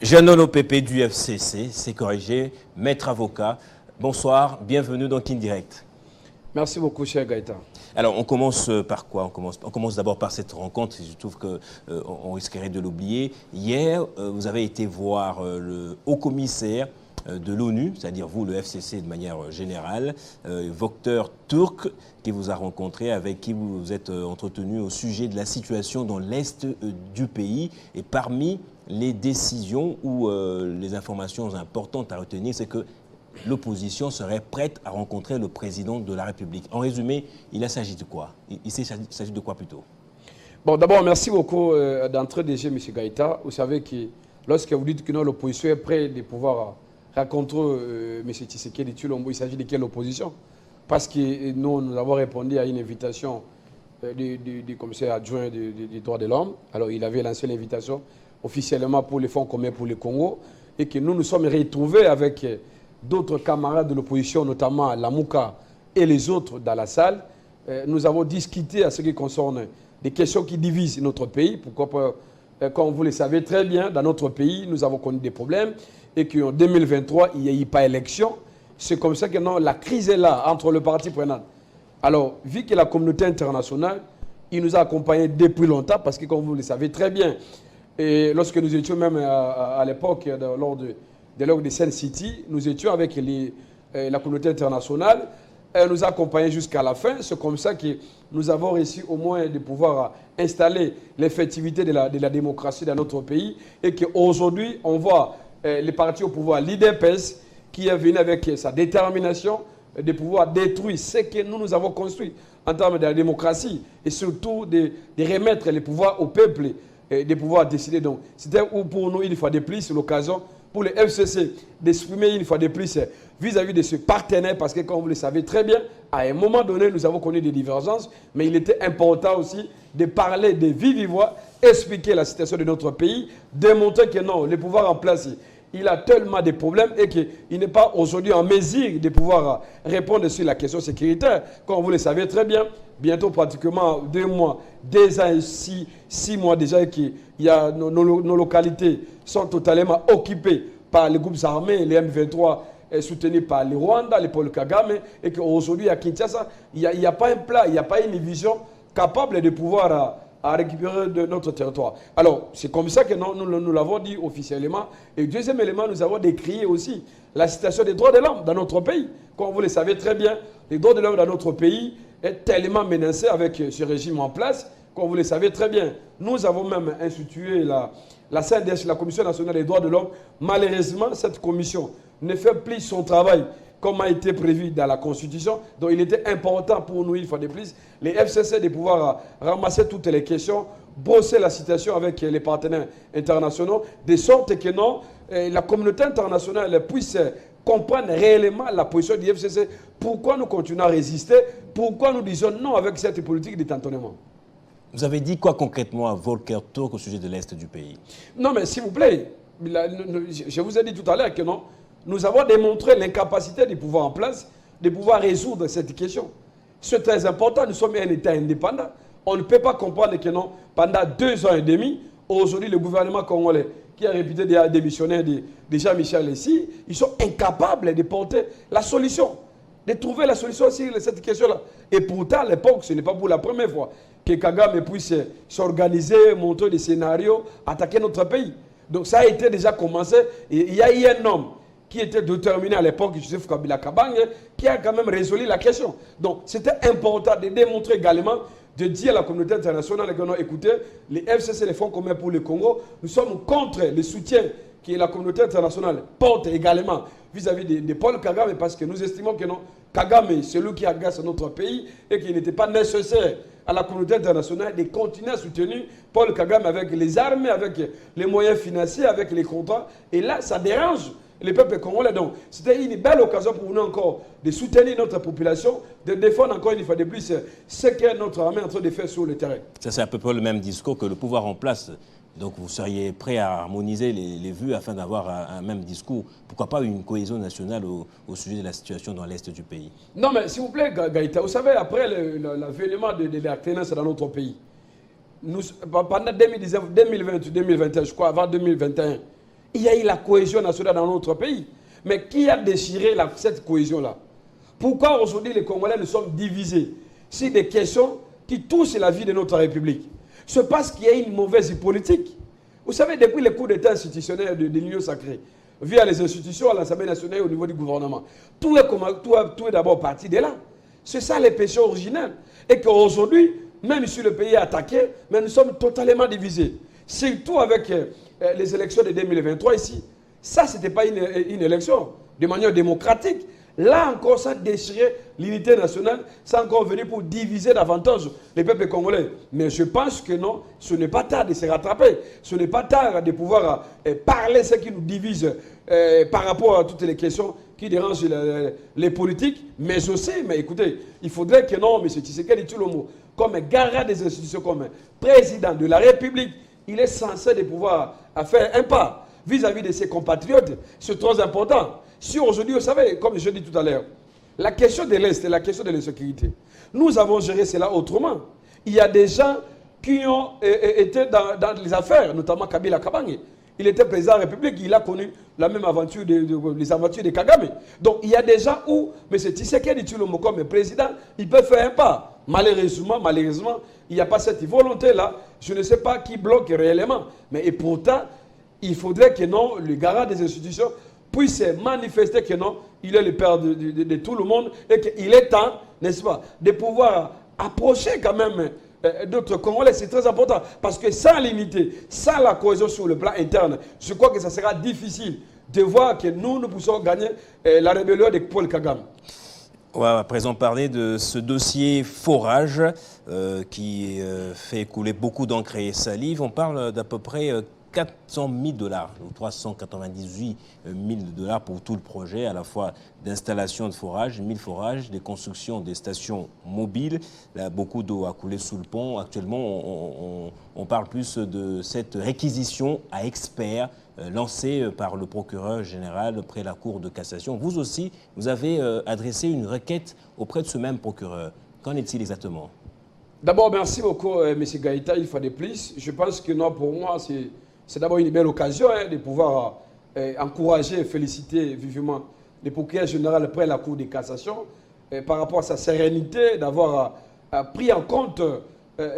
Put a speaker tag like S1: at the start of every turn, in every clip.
S1: Jeannot Pépé du FCC, c'est corrigé, maître avocat. Bonsoir, bienvenue dans Kindirect.
S2: Merci beaucoup, cher Gaëtan.
S1: Alors, on commence par quoi? On commence d'abord par cette rencontre. Je trouve qu'on risquerait de l'oublier. Hier, vous avez été voir le haut-commissaire de l'ONU, c'est-à-dire vous, le FCC de manière générale, Volker Türk, qui vous a rencontré, avec qui vous vous êtes entretenu au sujet de la situation dans l'Est du pays. Et parmi les décisions ou les informations importantes à retenir, c'est que l'opposition serait prête à rencontrer le président de la République. En résumé, il s'agit de quoi? Il s'agit de quoi plutôt?
S2: Bon, d'abord, merci beaucoup d'entrer déjà, M. Gaïta. Vous savez que lorsque vous dites que l'opposition est prête de pouvoir rencontrer M. Tshisekedi Tshilombo, il s'agit de quelle opposition? Parce que nous avons répondu à une invitation du commissaire adjoint des droits de l'homme. Alors, il avait lancé l'invitation officiellement pour les fonds communs pour le Congo et que nous nous sommes retrouvés avec d'autres camarades de l'opposition, notamment Lamouka et les autres dans la salle. Nous avons discuté à ce qui concerne des questions qui divisent notre pays. Pourquoi pas, comme vous le savez très bien, dans notre pays, nous avons connu des problèmes et qu'en 2023, il n'y a eu pas d'élection. C'est comme ça que la crise est là entre le parti prenant. Alors, vu que la communauté internationale, il nous a accompagnés depuis longtemps parce que, comme vous le savez très bien, et lorsque nous étions même à l'époque, lors de Sun City, nous étions avec la communauté internationale. Elle nous a accompagnés jusqu'à la fin. C'est comme ça que nous avons réussi au moins de pouvoir installer l'effectivité de la démocratie dans notre pays. Et qu'aujourd'hui, on voit les partis au pouvoir, l'IDPS, qui est venu avec sa détermination de pouvoir détruire ce que nous avons construit en termes de la démocratie. Et surtout de remettre les pouvoirs au peuple et de pouvoir décider. Donc, c'était pour nous, une fois de plus, l'occasion pour le FCC d'exprimer une fois de plus vis-à-vis de ce partenaire, parce que, comme vous le savez très bien, à un moment donné, nous avons connu des divergences, mais il était important aussi de parler de vive voix, expliquer la situation de notre pays, démontrer que non, le pouvoir en place, il a tellement de problèmes et qu'il n'est pas aujourd'hui en mesure de pouvoir répondre sur la question sécuritaire. Comme vous le savez très bien, bientôt pratiquement 2 mois, 2 ans et 6 mois déjà, nos localités sont totalement occupées par les groupes armés, les M23 soutenus par le Rwanda, les Paul Kagame, et qu'aujourd'hui à Kinshasa, il n'y a pas un plat, il n'y a pas une vision capable de pouvoir récupérer de notre territoire. Alors, c'est comme ça que nous l'avons dit officiellement. Et deuxième élément, nous avons décrié aussi la situation des droits de l'homme dans notre pays. Comme vous le savez très bien, les droits de l'homme dans notre pays est tellement menacé avec ce régime en place. Comme vous le savez très bien, nous avons même institué la CNDH, la Commission nationale des droits de l'homme. Malheureusement, cette commission ne fait plus son travail comme a été prévu dans la Constitution. Donc il était important pour nous, une fois de plus, les FCC de pouvoir ramasser toutes les questions, bosser la situation avec les partenaires internationaux, de sorte que la communauté internationale puisse comprendre réellement la position du FCC. Pourquoi nous continuons à résister? Pourquoi nous disons non avec cette politique de tantonnement?
S1: Vous avez dit quoi concrètement à Volker Türk au sujet de l'Est du pays? Non,
S2: mais s'il vous plaît, je vous ai dit tout à l'heure que non. Nous avons démontré l'incapacité du pouvoir en place de pouvoir résoudre cette question. C'est très important, nous sommes un État indépendant. On ne peut pas comprendre que non, pendant 2 ans et demi, aujourd'hui le gouvernement congolais, qui a réputé des démissionnaires de Jean-Michel ici, ils sont incapables de porter la solution, de trouver la solution sur cette question-là. Et pourtant, à l'époque, ce n'est pas pour la première fois que Kagame puisse s'organiser, montrer des scénarios, attaquer notre pays. Donc ça a été déjà commencé. Et il y a eu un homme qui était déterminé à l'époque, Joseph Kabila Kabange, qui a quand même résolu la question. Donc, c'était important de démontrer également, de dire à la communauté internationale, écoutez, les FCC, les fonds communs pour le Congo, nous sommes contre le soutien que la communauté internationale porte également vis-à-vis de Paul Kagame, parce que nous estimons que non, Kagame, c'est lui qui agace notre pays et qu'il n'était pas nécessaire à la communauté internationale de continuer à soutenir Paul Kagame avec les armes, avec les moyens financiers, avec les contrats. Et là, ça dérange le peuple congolais. Donc, c'était une belle occasion pour nous encore de soutenir notre population, de défendre encore une fois de plus ce que notre armée est en train de faire sur le terrain.
S1: Ça, c'est à peu près le même discours que le pouvoir en place. Donc, vous seriez prêt à harmoniser les vues afin d'avoir un même discours. Pourquoi pas une cohésion nationale au sujet de la situation dans l'Est du pays?
S2: Non, mais s'il vous plaît, Gaïta, vous savez, après l'avènement de la tenance dans notre pays, pendant 2019, 2020, 2021, je crois, avant 2021, il y a eu la cohésion nationale dans notre pays. Mais qui a déchiré cette cohésion-là? Pourquoi aujourd'hui les Congolais nous sommes divisés sur des questions qui touchent la vie de notre République? C'est parce qu'il y a une mauvaise politique. Vous savez, depuis les coups d'État institutionnels de l'Union sacrée, via les institutions à l'Assemblée nationale et au niveau du gouvernement, tout est d'abord parti de là. C'est ça les péchés originels. Et qu'aujourd'hui, même si le pays est attaqué, mais nous sommes totalement divisés. Surtout avec les élections de 2023 ici. Ça, ce n'était pas une élection de manière démocratique. Là encore, ça a déchiré l'unité nationale. Ça a encore venu pour diviser davantage les peuples congolais. Mais je pense que non, ce n'est pas tard de se rattraper. Ce n'est pas tard de pouvoir parler ce qui nous divise par rapport à toutes les questions qui dérangent les politiques. Mais aussi, mais écoutez, il faudrait que non, M. Tshisekedi Tshilombo, comme garant des institutions, comme président de la République, il est censé de pouvoir faire un pas vis-à-vis de ses compatriotes. C'est très important. Si aujourd'hui, vous savez, comme je dis tout à l'heure, la question de l'Est et la question de l'insécurité, nous avons géré cela autrement. Il y a des gens qui ont été dans les affaires, notamment Kabila Kabange. Il était président de la République, il a connu la même aventure, les aventures de Kagame. Donc il y a des gens où M. Tshisekedi Tshilombo comme président, il peut faire un pas. Malheureusement, il n'y a pas cette volonté-là. Je ne sais pas qui bloque réellement. Mais et pourtant, il faudrait que non, le garant des institutions puisse manifester que non, il est le père de tout le monde et qu'il est temps, n'est-ce pas, de pouvoir approcher quand même d'autres Congolais. C'est très important parce que sans l'unité, sans la cohésion sur le plan interne, je crois que ça sera difficile de voir que nous puissions gagner la rébellion de Paul Kagame.
S1: On va à présent parler de ce dossier forage qui fait couler beaucoup d'encre et salive. On parle d'à peu près 400 000 $, ou 398 000 $ pour tout le projet, à la fois d'installation de forage, 1000 forages, des constructions des stations mobiles. Là, beaucoup d'eau a coulé sous le pont. Actuellement, on parle plus de cette réquisition à experts lancée par le procureur général près la Cour de cassation. Vous aussi, vous avez adressé une requête auprès de ce même procureur. Qu'en est-il exactement?
S2: D'abord, merci beaucoup, M. Gaïta, une fois de plus. Je pense que non, pour moi, c'est d'abord une belle occasion de pouvoir encourager et féliciter vivement le procureur général après la Cour de cassation par rapport à sa sérénité, d'avoir pris en compte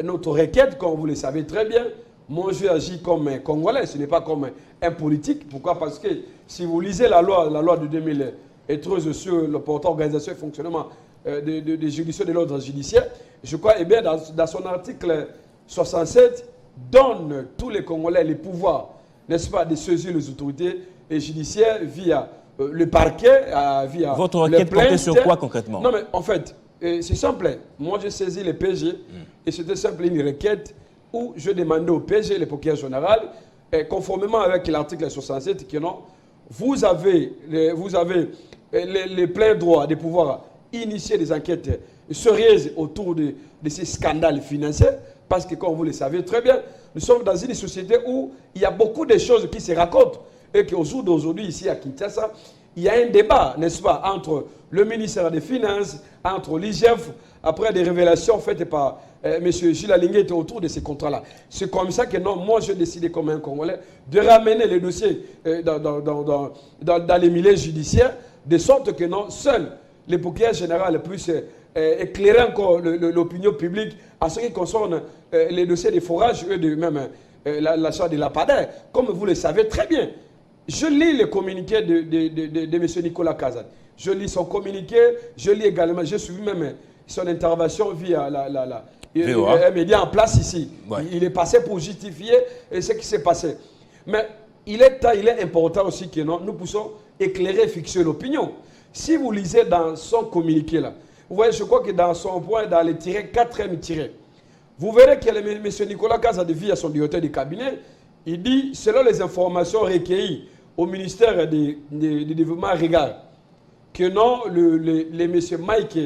S2: notre requête, comme vous le savez très bien. Moi, je agis comme un Congolais, ce n'est pas comme un politique. Pourquoi? Parce que si vous lisez la loi de 2013 sur le portail organisation et fonctionnement des juridictions de l'ordre judiciaire, je crois, eh bien, dans son article 67, donne tous les Congolais les pouvoirs, n'est-ce pas, de saisir les autorités judiciaires via le parquet, via
S1: votre requête portait sur quoi concrètement?
S2: Non, mais en fait, c'est simple. Moi, j'ai saisi les PG et c'était simple une requête où je demandais au PG, le procureur général, conformément avec l'article 67, que non, vous avez les pleins droits de pouvoir initier des enquêtes sérieuses autour de ces scandales financiers, parce que, comme vous le savez très bien, nous sommes dans une société où il y a beaucoup de choses qui se racontent et qu'au jour d'aujourd'hui, ici à Kinshasa, il y a un débat, n'est-ce pas, entre le ministère des Finances, entre l'IGF, après des révélations faites par M. Gilles Alinguet autour de ces contrats-là. C'est comme ça que non, moi j'ai décidé comme un Congolais de ramener les dossiers dans les milieux judiciaires, de sorte que non, seul le procureur général puisse éclairer encore l'opinion publique en ce qui concerne les dossiers des forages et même l'achat de la PADER. Comme vous le savez très bien, je lis le communiqué de M. Nicolas Kazan. Je lis son communiqué, je lis également, j'ai suivi même son intervention via un média en place ici. Ouais. Il est passé pour justifier ce qui s'est passé. Mais il est important aussi que nous puissions éclairer et fixer l'opinion. Si vous lisez dans son communiqué là, vous voyez, je crois que dans son point, dans le tiré, 4e tiré, vous verrez que M. Nicolas Kazan, via son directeur du cabinet, il dit, selon les informations recueillies au ministère du développement Regard, que non, le M. Mike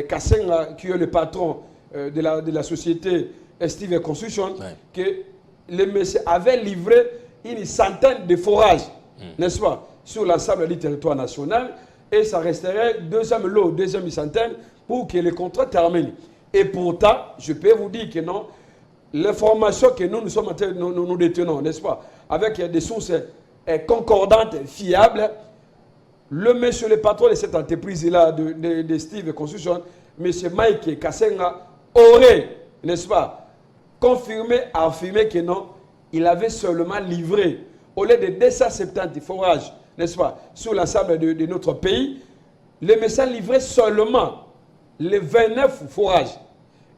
S2: Kassenga, qui est le patron de la société Estive Construction, ouais, que le monsieur avait livré une centaine de forages, n'est-ce pas, sur l'ensemble du territoire national, et ça resterait deuxième lot, deuxième centaine, pour que le contrat termine. Et pourtant, je peux vous dire que non, l'information que nous sommes en train de nous détenons, n'est-ce pas, avec des sources concordante, fiable. Le monsieur, le patron de cette entreprise-là, de Steve Construction, M. Mike Kassenga, aurait, n'est-ce pas, confirmé, affirmé que non, il avait seulement livré, au lieu de 270 forages, n'est-ce pas, sur l'ensemble de notre pays, le monsieur livrait seulement les 29 forages.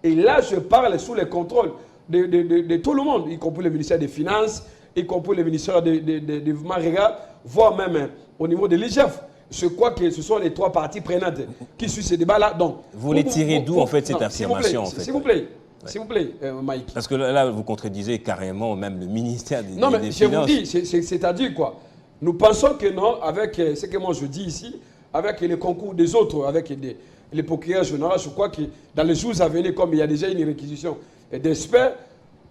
S2: Et là, je parle sous le contrôle de tout le monde, y compris le ministère des Finances, y compris le ministère du développement rural, voire même au niveau de l'IGF. Je crois que ce sont les trois parties prenantes qui suivent ce débat-là. Donc,
S1: vous les tirez d'où, en fait, cette affirmation?
S2: S'il vous plaît, s'il vous plaît, Mike.
S1: Parce que là, vous contredisez carrément même le ministère des Finances.
S2: Non, mais je vous dis, c'est-à-dire quoi? Nous pensons que non, avec ce que moi je dis ici, avec les concours des autres, avec les procureurs généraux, je crois que dans les jours à venir, comme il y a déjà une réquisition d'experts,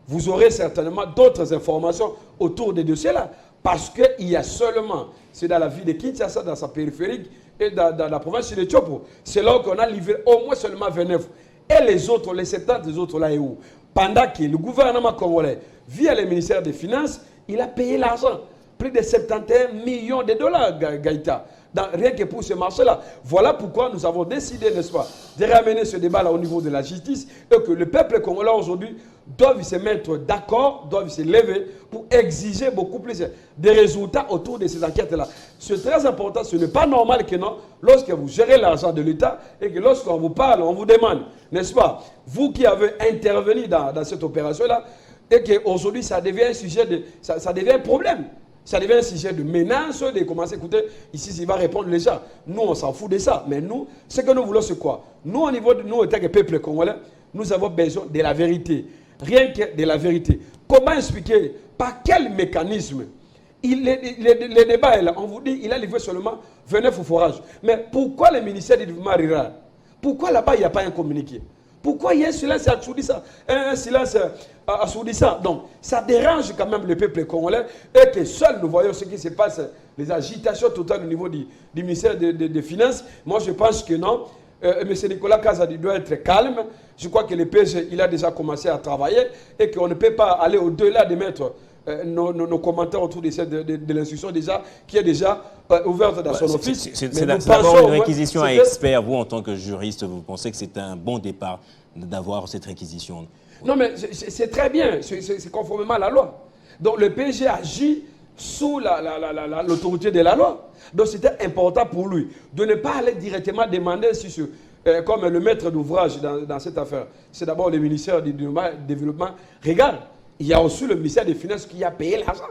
S2: vous aurez certainement d'autres informations autour des dossiers-là. Parce qu'il y a seulement, c'est dans la ville de Kinshasa, dans sa périphérique, et dans la province de Tchopo. C'est là qu'on a livré au moins seulement 29. Et les autres, les 70 des autres là et où? Pendant que le gouvernement congolais, via le ministère des Finances, il a payé l'argent. Plus de 71 millions de dollars, Gaïta. Rien que pour ce marché-là. Voilà pourquoi nous avons décidé, n'est-ce pas, de ramener ce débat-là au niveau de la justice et que le peuple congolais aujourd'hui doivent se mettre d'accord, doivent se lever pour exiger beaucoup plus de résultats autour de ces enquêtes-là. C'est très important, ce n'est pas normal que non, lorsque vous gérez l'argent de l'État et que lorsqu'on vous parle, on vous demande, n'est-ce pas, vous qui avez intervenu dans cette opération-là, et qu'aujourd'hui ça devient un sujet ça devient un problème. Ça devient un sujet de menace, de commencer à écouter, ici, il va répondre les gens. Nous, on s'en fout de ça. Mais nous, ce que nous voulons, c'est quoi? Nous, au niveau de nous, en tant que peuple congolais, nous avons besoin de la vérité. Rien que de la vérité. Comment expliquer? Par quel mécanisme? Le débat est là. On vous dit il a livré seulement 29 forages. Mais pourquoi le ministère du développement rural? Pourquoi là-bas, il n'y a pas un communiqué? Pourquoi il y a un silence assourdissant? Un silence assourdissant. Donc, ça dérange quand même le peuple congolais et que seuls nous voyons ce qui se passe, les agitations totales au niveau du ministère des Finances. Moi, je pense que non. M. Nicolas Kazadi doit être calme. Je crois que le PSG, il a déjà commencé à travailler et qu'on ne peut pas aller au-delà de mettre nos commentaires autour de l'instruction déjà, qui est déjà ouverte dans son office.
S1: C'est d'abord une réquisition à experts. Vous, en tant que juriste, vous pensez que c'est un bon départ d'avoir cette réquisition?
S2: Non, mais c'est très bien. C'est conformément à la loi. Donc, le PSG agit sous l'autorité de la loi. Donc, c'était important pour lui de ne pas aller directement demander comme le maître d'ouvrage dans cette affaire. C'est d'abord le ministère du Développement. Regarde, il y a aussi le ministère des Finances qui a payé l'argent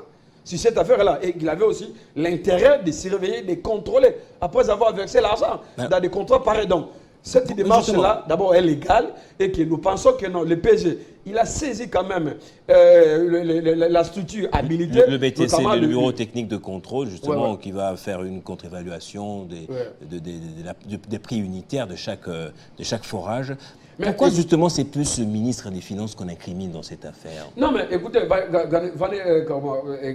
S2: sur cette affaire-là. Et il avait aussi l'intérêt de surveiller, de contrôler, après avoir versé l'argent dans des contrats pareils. Donc, cette démarche-là, d'abord, est légale et que nous pensons que non, le PSG, il a saisi quand même la structure habilitée.
S1: Le BTC, le Bureau technique de contrôle, justement, qui va faire une contre-évaluation des prix unitaires de chaque forage. Mais pourquoi justement c'est plus ce ministre des Finances qu'on incrimine dans cette affaire?
S2: Non, mais écoutez,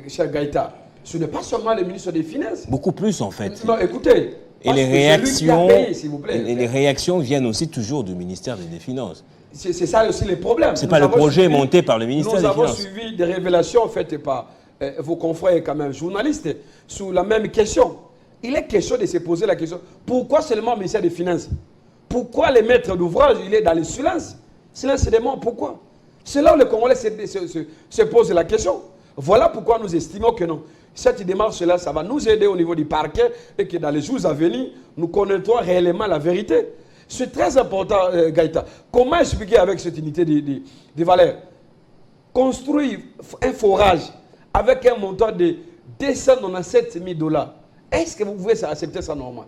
S2: cher Gaïta, ce n'est pas seulement le ministre des Finances.
S1: Beaucoup plus, en fait.
S2: Non, écoutez.
S1: Et les réactions viennent aussi toujours du ministère des Finances.
S2: C'est ça aussi le problème.
S1: Ce n'est pas le projet monté par le ministère des Finances.
S2: Nous avons suivi des révélations faites par vos confrères quand même journalistes sur la même question. Il est question de se poser la question, pourquoi seulement le ministère des Finances? Pourquoi les maîtres d'ouvrage, il est dans le silence? Silence des morts, pourquoi? C'est là où le Congolais se pose la question. Voilà pourquoi nous estimons que non. Cette démarche-là, ça va nous aider au niveau du parquet et que dans les jours à venir, nous connaîtrons réellement la vérité. C'est très important, Gaïta. Comment expliquer avec cette unité de valeur? Construire un forage avec un montant de 297 000 $. Est-ce que vous pouvez accepter ça normal?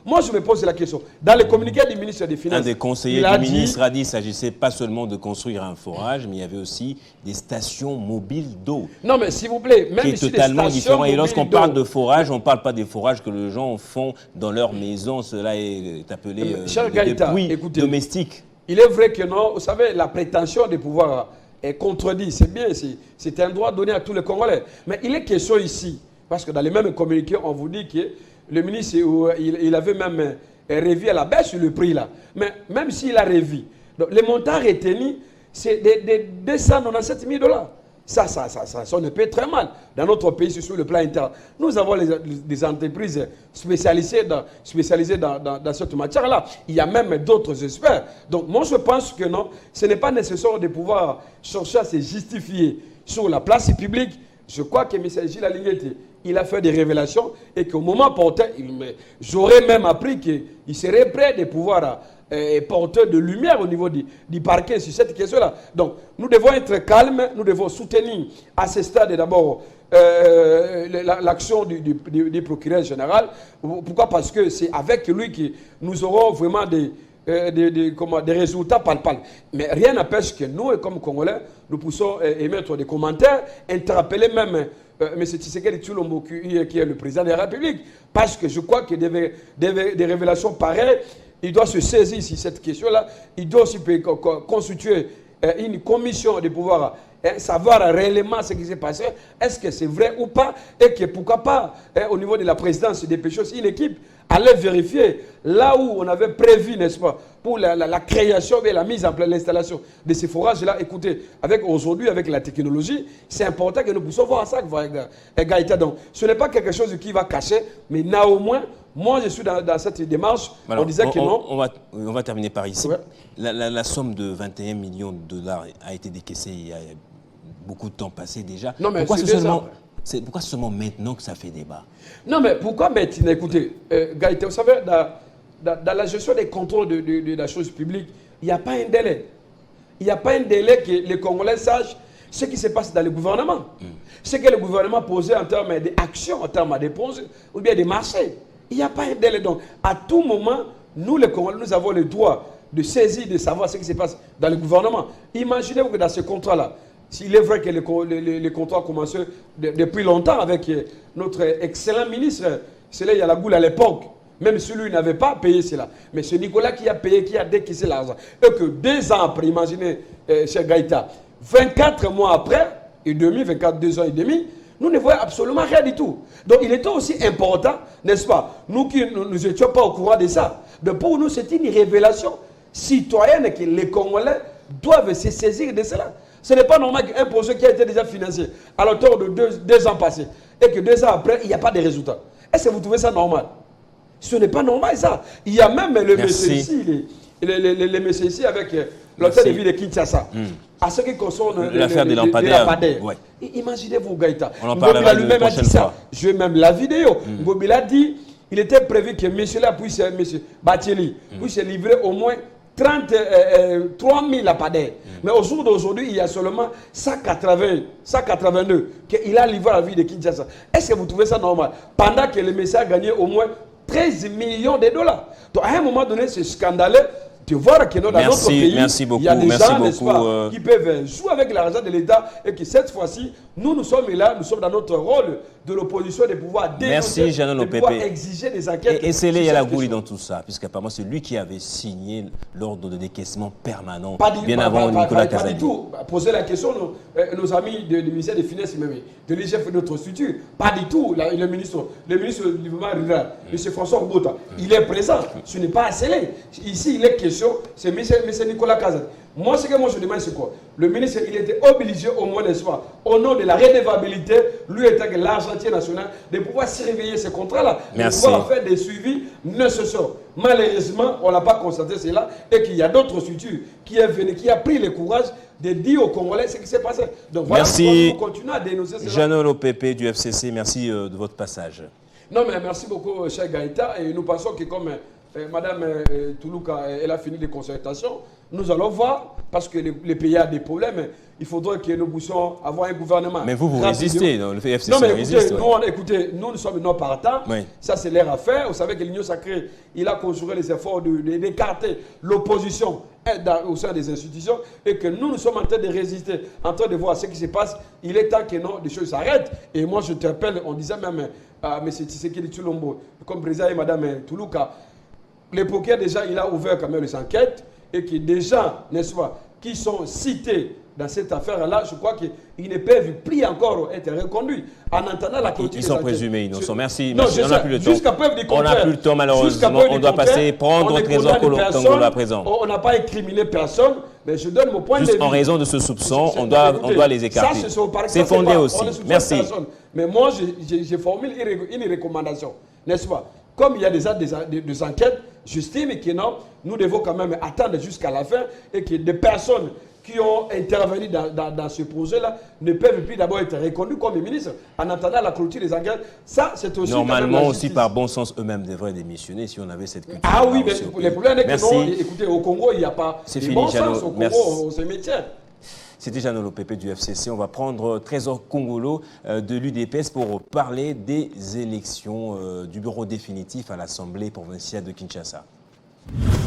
S2: Moi, je me pose la question. Dans le communiqué du ministre des Finances,
S1: un des conseillers du ministre a dit qu'il ne s'agissait pas seulement de construire un forage, mais il y avait aussi des stations mobiles d'eau.
S2: Non, mais s'il vous plaît, même
S1: si totalement différent. Et lorsqu'on parle de forage, on ne parle pas des forages que les gens font dans leur maison. Cela est appelé des puits domestiques.
S2: Il est vrai que non, vous savez, la prétention de pouvoir est contredite. C'est bien, c'est un droit donné à tous les Congolais. Mais il est question ici, parce que dans les mêmes communiqués, on vous dit que le ministre, il avait même revu à la baisse le prix là. Mais même s'il a revu, donc, les montants retenus, c'est de 297 000 $. Ça ne peut très mal. Dans notre pays, sur le plan interne, nous avons des entreprises spécialisées dans cette matière-là. Il y a même d'autres experts. Donc, moi, je pense que non, ce n'est pas nécessaire de pouvoir chercher à se justifier sur la place publique. Je crois que M. Gilles Alinguete, il a fait des révélations et qu'au moment opportun, j'aurais même appris qu'il serait prêt de pouvoir porteur de lumière au niveau du parquet sur cette question-là. Donc, nous devons être calmes, nous devons soutenir à ce stade d'abord l'action du procureur général. Pourquoi? Parce que c'est avec lui que nous aurons vraiment des résultats palpables. Mais rien n'empêche que nous, comme Congolais, nous puissions émettre des commentaires, interpeller même M. Tshisekedi Tshilombo, qui est le président de la République. Parce que je crois que des révélations pareilles, il doit se saisir sur cette question-là. Il doit aussi constituer une commission de pouvoir savoir réellement ce qui s'est passé. Est-ce que c'est vrai ou pas? Et que pourquoi pas, au niveau de la présidence dépêcher aussi une équipe, aller vérifier là où on avait prévu, n'est-ce pas, pour la création et la mise en place, l'installation de ces forages-là. Écoutez, aujourd'hui, avec la technologie, c'est important que nous puissions voir ça, Gaïta. Donc, ce n'est pas quelque chose qui va cacher, mais néanmoins, moi, je suis dans cette démarche.
S1: Alors,
S2: on disait que non.
S1: On va terminer par ici.
S2: Ouais.
S1: La somme de 21 millions de dollars a été décaissée il y a beaucoup de temps passé déjà.
S2: Non, mais
S1: pourquoi seulement maintenant que ça fait débat?
S2: Non, mais pourquoi maintenant? Écoutez, Gaïta, vous savez, dans la gestion des contrôles de la chose publique, il n'y a pas un délai. Il n'y a pas un délai que les Congolais sachent ce qui se passe dans le gouvernement. Ce que le gouvernement posait en termes d'actions, en termes de dépenses ou bien de marchés. Il n'y a pas un délai. Donc, à tout moment, nous, les Congolais, nous avons le droit de saisir, de savoir ce qui se passe dans le gouvernement. Imaginez-vous que dans ce contrat-là, s'il est vrai que les contrats ont commencé depuis longtemps avec notre excellent ministre, c'est là, Yalagoul à l'époque, même si lui n'avait pas payé cela. Mais c'est Nicolas qui a payé, qui a décaissé l'argent. Et que 2 ans après, imaginez, cher Gaïta, 24 mois après, et demi, 2 ans et demi, nous ne voyons absolument rien du tout. Donc il était aussi important, n'est-ce pas, nous qui n'étions pas au courant de ça. Mais pour nous, c'est une révélation citoyenne que les Congolais doivent se saisir de cela. Ce n'est pas normal qu'un projet qui a été déjà financé à l'auteur de 2 ans passés et que 2 ans après, il n'y a pas de résultats. Est-ce que vous trouvez ça normal? Ce n'est pas normal ça. Il y a même le monsieur ici, les messieurs ici avec l'hôtel de ville de Kinshasa. À ce qui concerne
S1: l'affaire des lampadaires.
S2: Ouais. Imaginez-vous, Gaïta.
S1: On en parlera une prochaine fois.
S2: Je vais même la vidéo. Ngobila a dit, il était prévu que monsieur là puisse, monsieur Batieli, puisse livrer au moins 33 000 lampadaires. Mais au jour d'aujourd'hui, il y a seulement 182 qu'il a livré à la ville de Kinshasa. Est-ce que vous trouvez ça normal? Pendant que le monsieur a gagné au moins 13 millions de dollars. Donc à un moment donné, c'est scandaleux de voir que dans notre pays, il y a des gens, n'est-ce pas, qui peuvent jouer avec l'argent de l'État et que cette fois-ci, nous sommes là, nous sommes dans notre rôle de l'opposition de pouvoir dénoncer, de pouvoir exiger des enquêtes.
S1: Et c'est Yalagouli dans tout ça, puisqu'apparemment c'est lui qui avait signé l'ordre de décaissement permanent bien avant Nicolas Kazadi.
S2: Pas du tout. Poser la question, nos amis du ministère des Finances, même de l'IGF et d'autres structures, pas du tout. Le ministre du gouvernement rural, M. François Robota, il est présent. Ce n'est pas scellé. Ici, il est question, c'est M. Nicolas Kazadi. Moi, ce que je demande, c'est quoi? Le ministre, il était obligé, au moins, n'est-ce pas, au nom de la redevabilité, lui étant l'argentier national, de pouvoir surveiller ces contrats-là, de pouvoir faire des suivis nécessaires. Malheureusement, on n'a pas constaté cela et qu'il y a d'autres structures qui est venu, qui a pris le courage de dire aux Congolais ce qui s'est passé. Donc voilà pourquoi nous continuons à dénoncer cela.
S1: Jeannot Lopépé du FCC, merci de votre passage.
S2: Non, mais merci beaucoup, cher Gaïta. Et nous pensons que comme Madame Toulouka, elle a fini les concertations, nous allons voir, parce que le pays a des problèmes, il faudrait que nous puissions avoir un gouvernement.
S1: Mais vous résistez, le FCC
S2: résiste. Écoutez, nous sommes non partants, ça c'est leur affaire. Vous savez que l'Union sacrée, il a conjuré les efforts d'écarter l'opposition au sein des institutions et que nous sommes en train de résister, en train de voir ce qui se passe. Il est temps que les choses s'arrêtent. Et moi je te rappelle, on disait même à M. Tshisekedi Tshilombo, comme président et Mme Toulouka, le procureur déjà, il a ouvert quand même les enquêtes et que des gens, n'est-ce pas, qui sont cités dans cette affaire-là, je crois qu'ils ne peuvent plus encore être reconduits. En entendant la clôture.
S1: Ils sont présumés innocents. Merci.
S2: Non,
S1: on n'a plus le temps.
S2: Jusqu'à preuve du contraire.
S1: On n'a plus le temps, malheureusement. On doit passer, prendre au trésor Congolais à présent.
S2: On n'a pas incriminé personne, Mais je donne mon point de
S1: Juste
S2: vue.
S1: en raison de ce soupçon, on doit les écarter. C'est fondé aussi. Merci.
S2: Mais moi, je formule une recommandation, n'est-ce pas? Comme il y a déjà des enquêtes, j'estime que non, nous devons quand même attendre jusqu'à la fin et que des personnes qui ont intervenu dans ce projet-là ne peuvent plus d'abord être reconnues comme ministres en attendant la clôture des enquêtes. Ça, c'est aussi
S1: normalement aussi par bon sens eux-mêmes devraient démissionner si on avait cette culture.
S2: Ah oui, mais le problème est que non, écoutez, au Congo, il n'y a pas de bon sens. Au Congo, on se métier.
S1: C'était Jeannot Lopépé du FCC. On va prendre Trésor Kongolo de l'UDPS pour parler des élections du bureau définitif à l'Assemblée provinciale de Kinshasa.